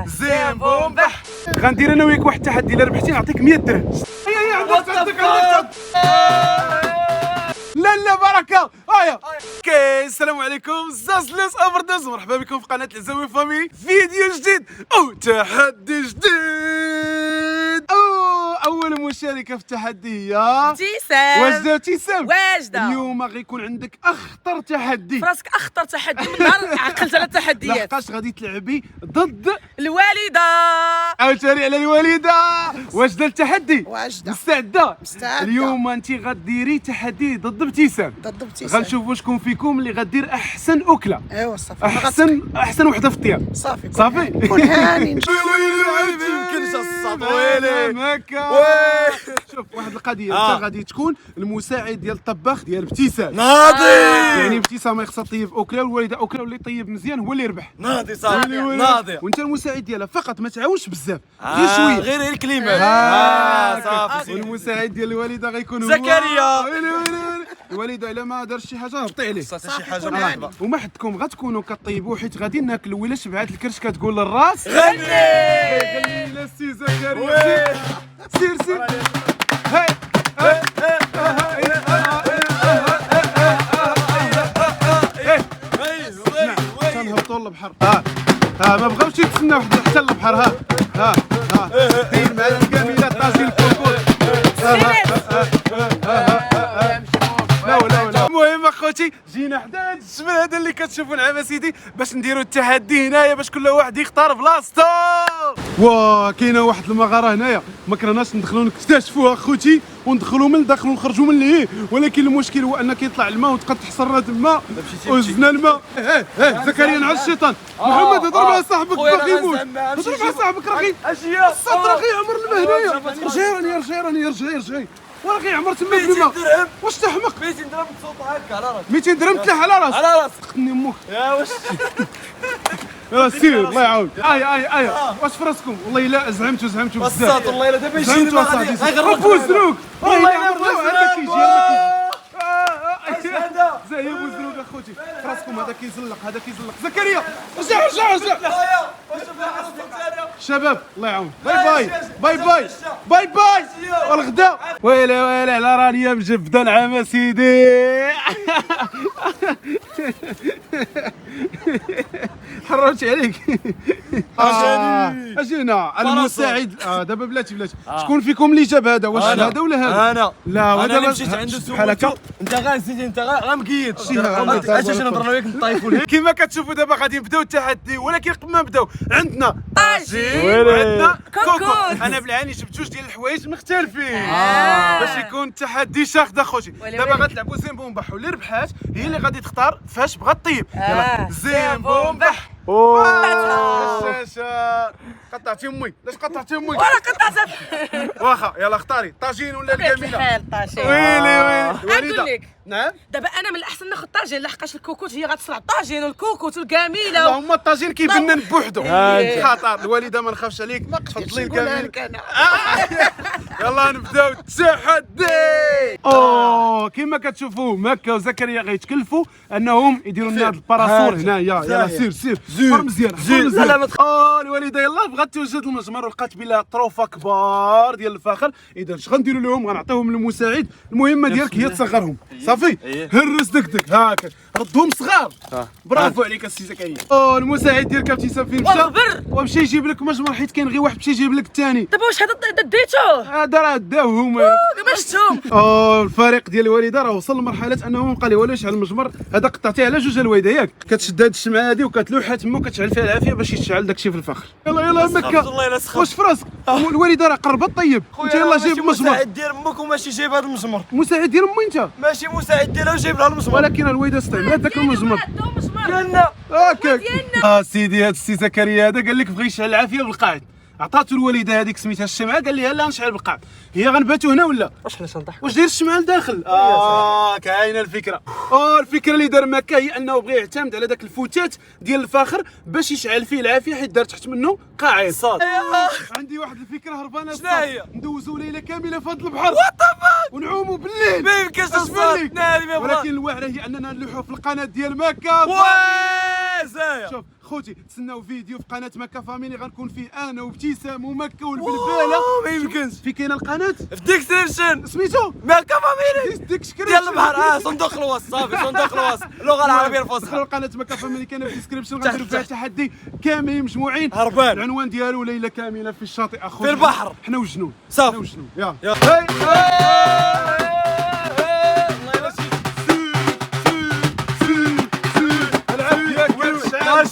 زين بومبح. غندير انا وياك واحد التحدي، الا ربحتي نعطيك 100 درهم. هيا عندك لا بركه. هيا اوكي، السلام عليكم زازلس افردز، مرحبا بكم في قناه العزوي فاميلي، فيديو جديد او تحدي جديد. اول مشاركه في التحدي هي ابتسام. واجده ابتسام؟ واجده. اليوم غيكون عندك اخطر تحدي فراسك اخطر تحدي من نهار عقلت على التحديات، لحقاش غادي تلعبي ضد الوالده. عاوتاني على الوالده. واجده التحدي؟ واجده. مستعده؟ مستعده. اليوم انت غديري تحدي ضد ابتسام. ضد ابتسام. غنشوفوا شكون فيكم اللي غدير احسن اكله، ايوا صافي. احسن وحده في الطياب. صافي كون هاني. يمكنش الصاد ويلي ماكا. شوف واحد القضيه، انت غادي تكون المساعد ديال الطباخ ديال ابتسام. ناضي. يعني ابتسام خصها طيب اكله والوالده اكله، واللي يطيب مزيان هو اللي يربح. ناضي صافي ناضي. وانت المساعد ديالها فقط، ما تعاونش بزاف، غير شويه. غير الكلمه. صافي. والمساعد ديال الوالده غيكون هو زكريا. ويلي. الوالده الا ما دارش شي حاجه هبطي عليه. شي حاجه مرحبا. وما حدكم غتكونوا كطيبوا، حيت غادي ناكلوا. ولا شبعات الكرش كتقول للراس غني. غني لا سي زكريا. سير هاي تنهبطوا للبحر. ما بغاوش يتسناو حتى للبحر. داير معنا الكامله طاجين الكوكوط. لا المهم اخوتي، جينا حدا هذا الجبل هذا اللي كتشوفوا نعم سيدي، باش نديروا التحدي هنايا، باش كل واحد يختار بلاصتو. كاينه واحد المغاره هنايا ما كرهناش ندخلوا نكتشفوها اخوتي، وندخلوا من الداخل ونخرجوا من اللي، ولكن المشكل هو ان كيطلع الماء وتبقى تحصرنا تما. وزدنا الماء. زكريا نعس الشيطان. محمد هضر مع صاحبك باغي يموت. هضر مع صاحبك راه الصوت راه غيعمر الماء هنايا. رجعي وراه غيعمر تما في الماء. واش تحمق؟ 200 درهم تصوت هكا على راسك. 200 درهم تلاح على راسك. على راسك. سقطني امك. يا واش يلا سير الله يعاون. واش في راسكم؟ والله الا زعمتوا بزاف. بساط والله الا دابا يجيني ما غادي غيغرق بوزروك. والله الا بوزروك. زي بوزروك اخوتي. في راسكم هذا كيزلق. زكريا رجع. شباب الله يعاون. باي والغدا. ويلي على راني مجبده نعم سيدي. حرمت عليك. اجينا المساعد. دابا بلاتي شكون فيكم اللي جاب هذا؟ واش هذا ولا هذا؟ انا لا انا مشيت عنده بحال هكا. انت غنسيتي انت غمقيد. اش نهضر وياك نطايفوا ليه. كما كتشوفوا دابا غادي نبداو التحدي، ولكن قبل ما نبداو عندنا طاجين ويلي. وعندنا كوكوط. انا بالعاني جبت جوج ديال الحوايج مختلفين باش يكون التحدي شاخد اخوتي. دابا غتلعبوا زين بومبح، واللي ربحات هي اللي غادي تختار فاش بغات طيب. يلا زين بومبح. الشاشه قطعتي امي. علاش قطعتي امي؟ ورا قطعت. واخا يلا اختاري طاجين ولا الجميله. الحال طاجين. ويلي نقول لك نعم. دابا انا من الاحسن ناخذ طاجين، لحقاش الكوكوت هي غتصنع الطاجين والكوكوت والكاميله. اللهم الطاجين كيبنن بوحدو. خطر. الوالده ما نخافش عليك، قدرتش تفضلي نقولها الكامل. لك انا. يلا نبداو التحدي. كما كتشوفوا مكه وزكريا غيتكلفوا انهم يديروا لنا هذا الباراسور هنايا. يلا سير مزيان. لا ما الوالده يلا بغات توجد المجمر، ولقات بلا طروفه كبار ديال الفخر. اذا اش غنديروا لهم؟ غنعطيوهم للمساعد. المهمه ديالك هي تصغرهم. صافي هرس دكدك هاكا ردهم صغار. برافو عليك السي زكريا. المساعد ديالك ابتسام فين مشى؟ ومشى يجيب لك مجمر، حيت كاين غير واحد مشى يجيب لك الثاني. دابا واش هذا ديتوه؟ هذا راه داو هما. ما شفتهم. الفريق ديال الوالده راه وصل لمرحله انه بقى لي ولا يشعل المجمر. هذا قطعتيه على جوج الوالده ياك. كتشد هاد الشمعه هادي وكتلوحها تما وكتشعل فيها العافيه باش يشعل داكشي في الفخر. يلا مكه. واش في راسك؟ الوالده راه قربت طيب. انت يلا جيب المجمر. مساعد ديال امك وماشي جايب هذا المجمر. مساعد ديال امي انت؟ ماشي مساعد ديالها وجايب لها المجمر. ولكن الوالده استعملت داك المجمر ديالنا. هكاك. سيدي هاد السي زكريا هذا قال لك بغى يشعل العافيه بالقاعد. عطاتو الوالده هذيك سميتها الشمعه، قال لها لا نشعل بالقاع. هي غنباتوا هنا ولا واش حنا نضحكوا؟ واش داير الشمعه لداخل؟ كاينه الفكره. الفكره اللي دار مكه هي انه بغى يعتمد على داك الفتات ديال الفاخر باش يشعل فيه العافيه، حيت دار تحت منه قاعد صاد. عندي واحد الفكره هربانه. شنو هي؟ ندوزوا ليله كامله في هذا البحر ونعوموا بالليل. ما يمكنش الصاد. ولكن الواعره هي اننا نلوحوا في القناه ديال مكه. زايا شوف خوتي تسناو فيديو في قناه مكه فاميلي غنكون فيه انا وابتسام ومكه والبلباله. ما يمكنش. في كاينه القناه في الديسكريبشن سميتو مكة فاميلي ديسكريبشن ديال البحر. صندوق الوصف صافي. صندوق الوصف اللغه العربيه دخلوا الفصحى. القناه مكه فاميلي كاينه في الديسكريبشن غنديروا فيها تحدي كاملين مجموعين. هربان العنوان ديالو ليله كامله في الشاطئ اخويا في البحر. حنا وجنون صافي. حنا وجنون يلا يلا.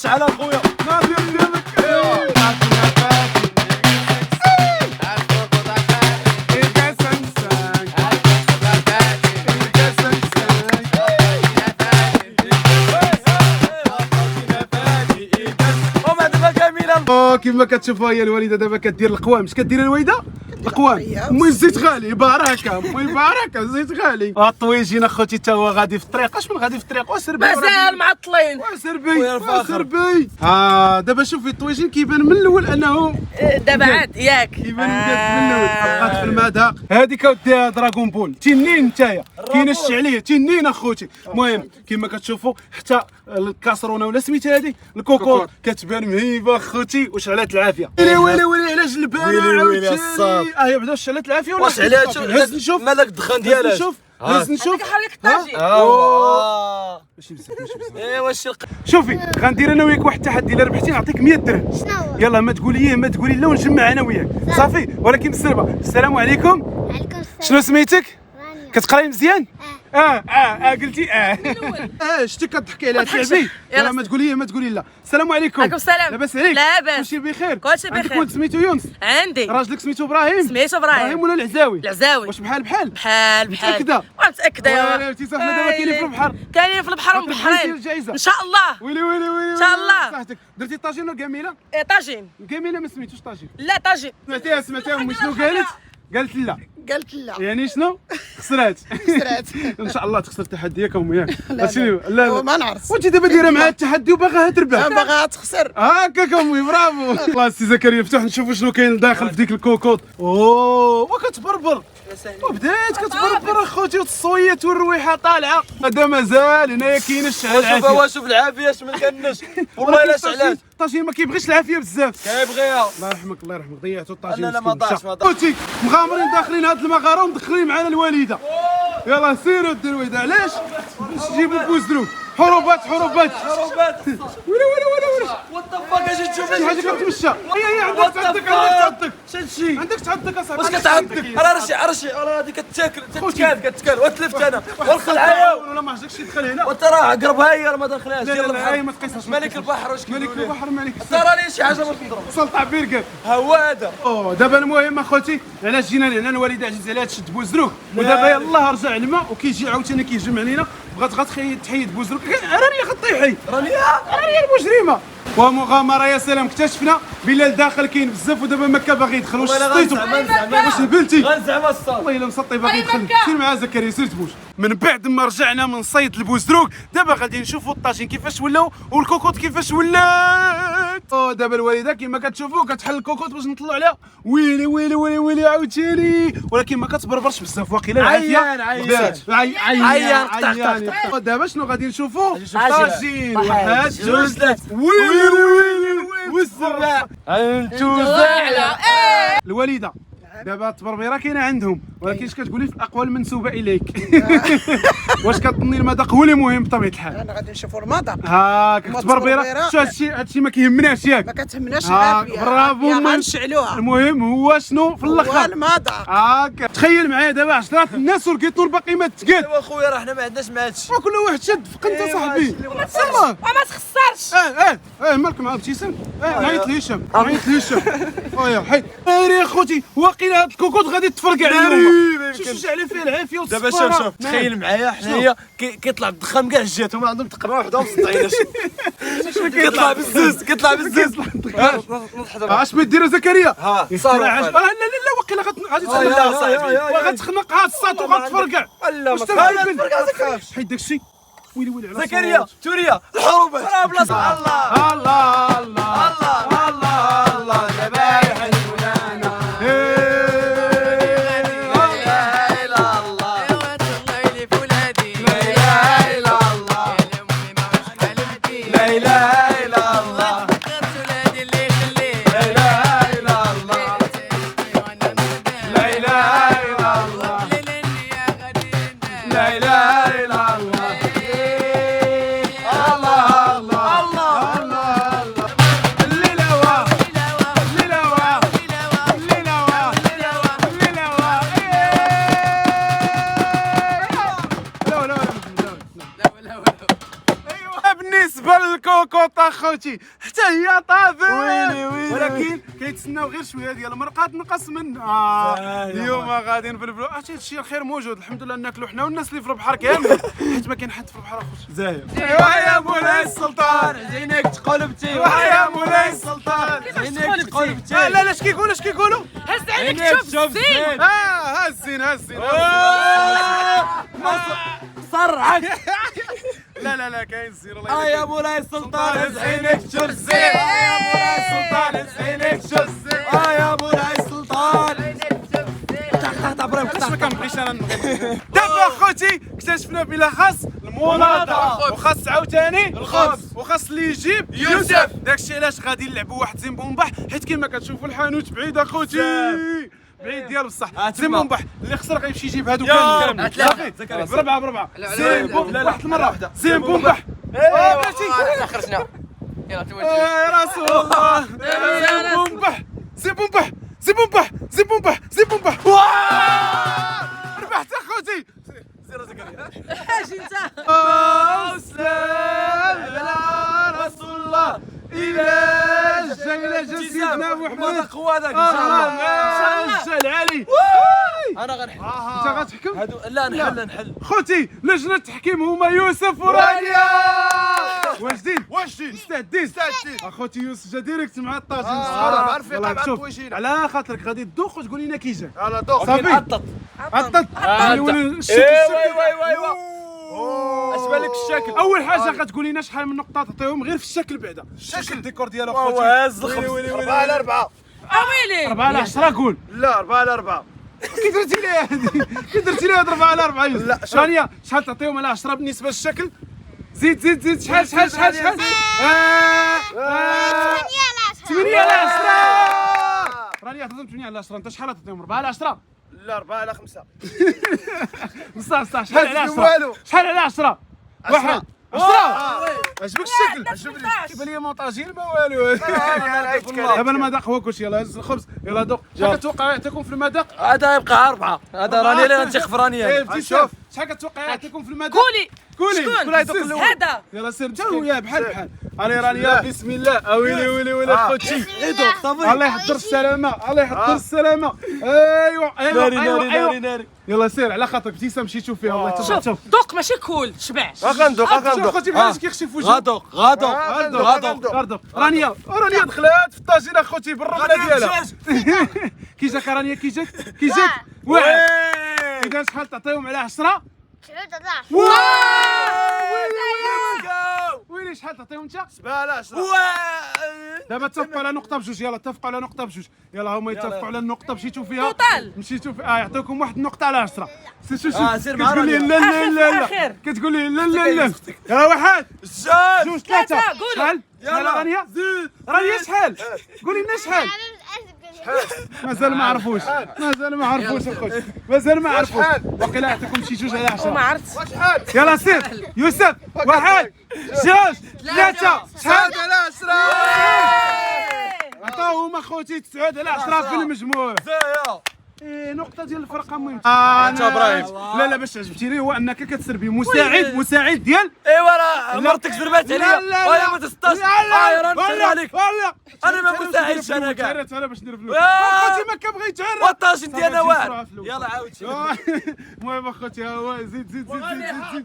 على اخويا كيما كتشوفوا هي الوالده دابا كدير القوام. اش كدير الوالده؟ القوام. مي الزيت غالي بركه. مي بركه الزيت غالي. الطويجين اخوتي تا هو غادي في الطريق. اش من غادي في الطريق وسربي مازال معطلين. وسربي دابا شوفي الطويجين كيبان من الاول انه دابا عاد ياك كيبان من الاول بقات في المذاق. هذيك وديها دراغون بول تنين نتايا كاينه الشعليه تنين اخوتي. المهم كيما كتشوفوا حتى الكاسرونه ولا سميتها هذه الكوكور كتبان مهيبه اخوتي وشعلات العافيه. ويلي على جلبانه ويلي الصاف. هي بدا شعلات العافيه ولا واش عليها؟ لازم نشوف مالك الدخان ديالها. نشوف لازم نشوف حريق الطاجين. ماشي بزاف ماشي بزاف. ايوا شي شوفي غندير انا وياك واحد التحدي. الا ربحتي نعطيك 100 درهم. شنو؟ يلا ما تقولي ما تقولي لا ونجمع انا وياك صافي ولكن بالسربه. السلام عليكم. عليكم السلام. شنو سميتك؟ رانيا. كتقراي مزيان؟ قلتي شتي كتضحكي عليها تعبي. يلا ما تقولي لا. السلام عليكم. عليكم السلام. لاباس عليك؟ لاباس. كلشي بخير؟ كلشي عندك بخير. ولد سميتو يونس؟ عندي راجلك سميتو ابراهيم؟ سميتو ابراهيم ولا العزاوي؟ العزاوي. واش بحال بحال؟ بحال متأكدة؟ متأكدة يا ويلي ابتسام حنا دابا كاينين في البحر. كاينين في البحر غتربحي ومبحرين الجائزة. ان شاء الله. ويلي إن شاء الله. صحتك درتي طاجين ولا كاميله؟ طاجين كاميله ما سميتوش طاجين. لا طاجين. سمعتيها امي شنو قالت؟ قالت لا. قالت لا يعني شنو؟ خسرات. خسرات. ان شاء الله تخسر التحدي ياك امي ياك. لا ما نعرف وانت دابا دايره مع التحدي وباغاها تربح. باغا تخسر. هكاك امي برافو. الله السي زكريا فتح نشوفوا شنو كاين داخل في ديك الكوكوط. وكتبربر وبدات كتبربر اخوتي والتصويت والرويحه طالعه. هذا مازال هنايا كاين الشعل العافيه. شوف العافيه اش ما كنش والله الا شعلات. الطاجين ما كيبغيش العافيه بزاف. كيبغيها. الله يرحمك الله يرحمك ضيعتوا الطاجين. لا ما ضاعش ما ضاعش. خوتي مغامرين داخلين هاد المغاره ومدخلين معنا الوالده. يلا سيروا ديروا الوالده. علاش؟ باش نجيبوا بوزدرو. حروبات ولا وات ذا فاك اجي تشوف شي حاجه كتمشى. هي عندك تعضك شنشي عندك تعضك اصاحبي. واش كتعضك؟ راه رشي راه هذه كتاكل وتلفت انا والخلعه ولا ما عجبكش يدخل هنا. وانت راه قربها هي راه ما دخلهاش. لا يلا لا هي ما تقيسهاش. ملك البحر واش ملك كيقولوا البحر ملك انت راه شي حاجه ما تضرب. سلطع بيركر. ها هو هذا. دابا المهم اخوتي علاش جينا لهنا الوالده عزيز عليها تشد بوزروك ودابا يلاه رجع الماء وكيجي عاوتاني كيهجم علينا. بغات تحيد بوزروك. راني غطيحي راني المجرمه. ومغامره يا سلام. اكتشفنا بلي الداخل كاين بزاف ودابا مكه باغي يدخل. واش سطيتو؟ واش هبلتي؟ غنزعم الصاد. والله الا مسطي باغي يدخل. سير مع زكريا سير تبوش. من بعد ما رجعنا من صيد البوزدروك دابا غادي نشوفوا الطاجين كيفاش ولاو والكوكوط كيفاش ولات. دابا الوالده كيما كتشوفوا كتحل الكوكوط باش نطلعوا عليها. ويلي عاوتاني ولكن ما كتبربرش بزاف واقيلا العافيه. عيان قطع. دابا شنو غادي نشوفوا؟ طاجين. واحد جوج ثلاث. ويلي والسبع. انتو زعلا الوالده دابا التبربيره كاينه عندهم ولكن اش كتقولي في الاقوال المنسوبه اليك؟ واش كتظني المذاق هو اللي مهم بطبيعه الحال؟ انا غادي نشوفوا المذاق. هاك التبربيره. شو هادشي ما كيهمناش ياك. ما كتهمناش العافيه. برافو. غنشعلوها. المهم هو شنو في هو الاخر؟ المذاق. هاك تخيل معايا دابا 10 الناس والقيطور باقي ما تقاد. ايوا خويا راه حنا ما عندناش مع هادشي. وكل واحد شد في قنته صاحبي. وما تخسرش. مالك مع ابتسام؟ عيط لهشام يا حي يا خوتي واقيلا هاد الكوكوط غادي تفرقع اليوم. شوف على فيه العافيه والصفاره. دابا شوف تخيل معايا حنايا كيطلع الدخان كاع الجهات هما عندهم تقريبا وحده وسطعين. كيطلع بالزز اش ما دير زكريا؟ صراحه لا واقيلا غادي غتخنق هاد الساط وغتفرقع. لا واش ما حيد داكشي. ويلي على زكريا توريا الحروبات راه بلاصه الله الله الله الله ذبايح الفلانه. لا اله الا الله اخوتي حتى هي طافت. ويلي ويلي. ولكن كيتسناو غير شويه ديال المرقات نقص منها. اليوم غادي نفلفلوا هادشي الشيء الخير موجود الحمد لله ناكلوا حنا والناس اللي في البحر كامل حيت ما كاين حد في البحر اخوتي. زاهي. يا مولاي السلطان عينيك تقلبتي يا مولاي السلطان. عينيك تقلبتي. لا اش كيقولوا هز عينيك تشوف الزين. هزين صرعك. لا كاين الزين الله يا مولاي السلطان هز عينيك تشوف الزين. يا مولاي السلطان هز عينيك تشوف الزين. يا مولاي السلطان. علاش ما كنبغيش انا دابا اخوتي اكتشفنا بلا خاص المناضله وخاص عاوتاني الخبز وخاص اللي يجيب يوسف. داكشي علاش غادي نلعبوا واحد زين بومباح حيت كما كتشوفوا الحانوت بعيد اخوتي بعيد ديال بصح. زين بومباح اللي خسر غيمشي يجيب هادو كاملين صافي بربعه زين بومباح واحد المره واحده زين بومباح احنا خرجنا. يلا توجه. يا رسول الله زين بومباح زين بومباح ربحت اخوتي. اجي انت. سلام على رسول الله الى جا سيدنا محمد قوة ذاك الجل علي. انا غنحل. انت غتحكم؟ لا نحل. خوتي لجنة التحكيم هما يوسف ورانيا. واش جديد مستعدين اخوتي يوسف جا ديريكت مع الطاجين الصغار. شوف على خاطرك غادي تدوق وتقول لنا كي جا. على دوق صافي عطط. الشكل اش بالك الشكل؟ اول حاجه غتقول لنا شحال من نقطه تعطيهم غير في الشكل بعدا. الشكل الديكور ديالو اخوتي هز الخبز. 4 على 4. اويلي 4 على 10 قول. لا 4 على 4. كي درتي لي هذه 4 على 4 لا رانيا شحال تعطيهم على 10 بالنسبه للشكل؟ زيد شحال 8 على 10 رانيا تعطيهم 8 على 10 انت شحال تعطيهم 4 على 10 لا 4 على 5. بصح شحال على 10 شحال على 10 واحد 10 عجبك الشكل كيبان لي مونطاجين ما والو. دابا المذاق هو كلشي. يلاه هز الخبز يلاه دوق. شحال كتوقع يعطيكم في المذاق؟ هذا يبقى 4. هذا راني اللي غنتيق في راني. شوف شحال كتوقع يعطيكم في المذاق؟ قولي شكون هذا؟ يلا سير انت وياه بحال علي رانيا بسم الله. ويلي اخوتي دوق صافي. الله يحضر السلامه ايوا يلا سير على خاطرك ابتسام مشيتو فيها الله تبارك. شوف دوق ماشي كول شبع. غندوق اخوتي بحال كيخشي في وجهك. غادوق رانيا دخلات في الطاجين اخوتي بالربله ديالها. كي جاك رانيا كي جاك واحد. اذا شحال تعطيهم على 10؟ ويلي شحال تعطيهم انت؟ 7 على 10. دابا اتفقوا على نقطة بجوج. يلا اتفقوا على نقطة بجوج. يلا هما يتفقوا على النقطة مشيتوا فيها. توتال مشيتوا في يعطيوكم واحد النقطة على 10. شوف سير مع كتقول لي لا كتقول لي لا يلا واحد جوج ثلاثة شحال؟ شحال رانيا؟ رانيا شحال؟ قولي لنا شحال؟ مازال ما عرفوش اخويا مازال ما عرفوش. باقي يعطيكم شي جوج على 10. ما عرفتش. يلا سير يوسف واحد جوج ثلاثة شحال على 10؟ عطاوهم اخوتي 9 على 10 في المجموع. نقطة ديال الفرقة المهم. انت ابراهيم. لا باش عجبتيني هو انك كتسربي مساعد ديال. ايوا راه مرتك زربات عليا ويا ما تسطاش. راه نتسرى عليك. انا ما مساعدش انا كاع. انا باش ندير فلوس اخوتي ما كنبغي يتعرف. والطاجين ديالنا واعر. يلا عاود المهم اخوتي ها هو زيد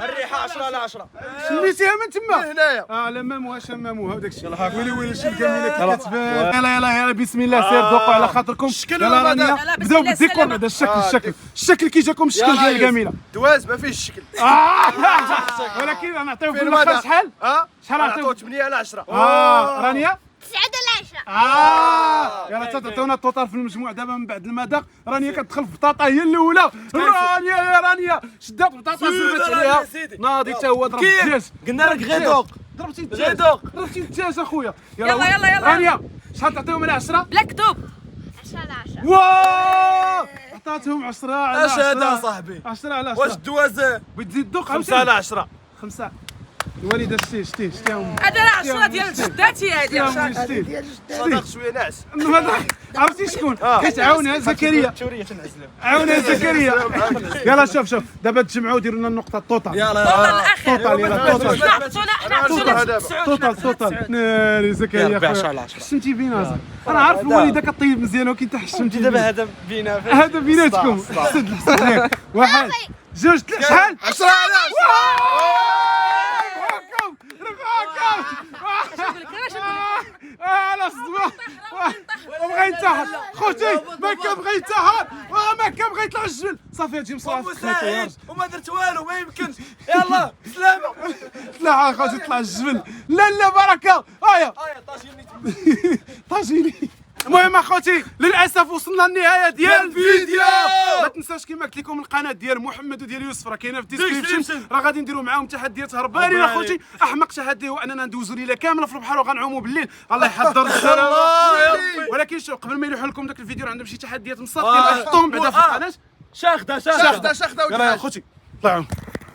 الريحه 10 على 10. شميتيها من تما هنايا. لا ماموها شماموها وداك الشيء. ويلي شي الجميله كتبان. يلا بسم الله سير ذوقوا على خاطركم. يلا رانيا بداو بالديكور بعدا الشكل كي جاكم الشكل ديال الجميله. دواز ما فيهش الشكل. ولكن نعطيو في المخرج شحال؟ شحال نعطيو 8 على 10. رانيا 9 على 10. يلا تعطيونا التوتال في المجموع دابا من بعد المذاق. رانيا كتدخل في بطاطا هي الاولى. رانيا شدات بطاطا سلمت عليها. ناضي حتى هو ضرب الدجاج. قلنا لك غير دوق. ضربتي الدجاج اخويا. يلا رانيا شحال تعطيهم على 10؟ بلا كتب 10 على 10. واو عطاتهم 10 على 10. اش هذا صاحبي؟ 10 على 10. واش الدواز بتزيد دوق 5 على 10. 5 الوالده شتيه هذا راه 10 ديال جداتي هذه 10. صدق شويه ناعس عرفتي شكون كتعاونها زكريا توريه تنعزلوا عاونها زكريا يلا شوف دابا تجمعوا ديروا لنا النقطه الطوطال الطوطال الاخير توتال يلا توتال حنا عطونا توتال ناري زكريا خويا حشمتي بينا انا عارف الوالده كطيب مزيان ولكن انت حشمتي دابا هذا بينا هذا بيناتكم حسد الحسد ياك واحد جوج ثلاث شحال 10 على 10 على الصدمه وبغى ينتحر خوتي ما كنبغي ينتحر ما كنبغي يطلع الجبل صافي تجي مصافي مساعد وما درت والو ما يمكنش يلا سلامه طلع خوتي طلع الجبل لا بركه هيا طاجيني المهم اخوتي للاسف وصلنا للنهايه ديال الفيديو ما تنساوش كما قلت لكم القناه ديال محمد وديال يوسف راه كاينه في الديسكريبشن راه غادي نديروا معاهم تحديات هربانين اخوتي احمق تحدي هو اننا ندوزوا ليله كامله في البحر وغنعوموا بالليل الله يحضر ولكن شوف قبل ما يلوحوا لكم داك الفيديو عندهم شي تحديات مصافين حطوهم بعدا في القناه شاخده يلا يا اخوتي طلعوا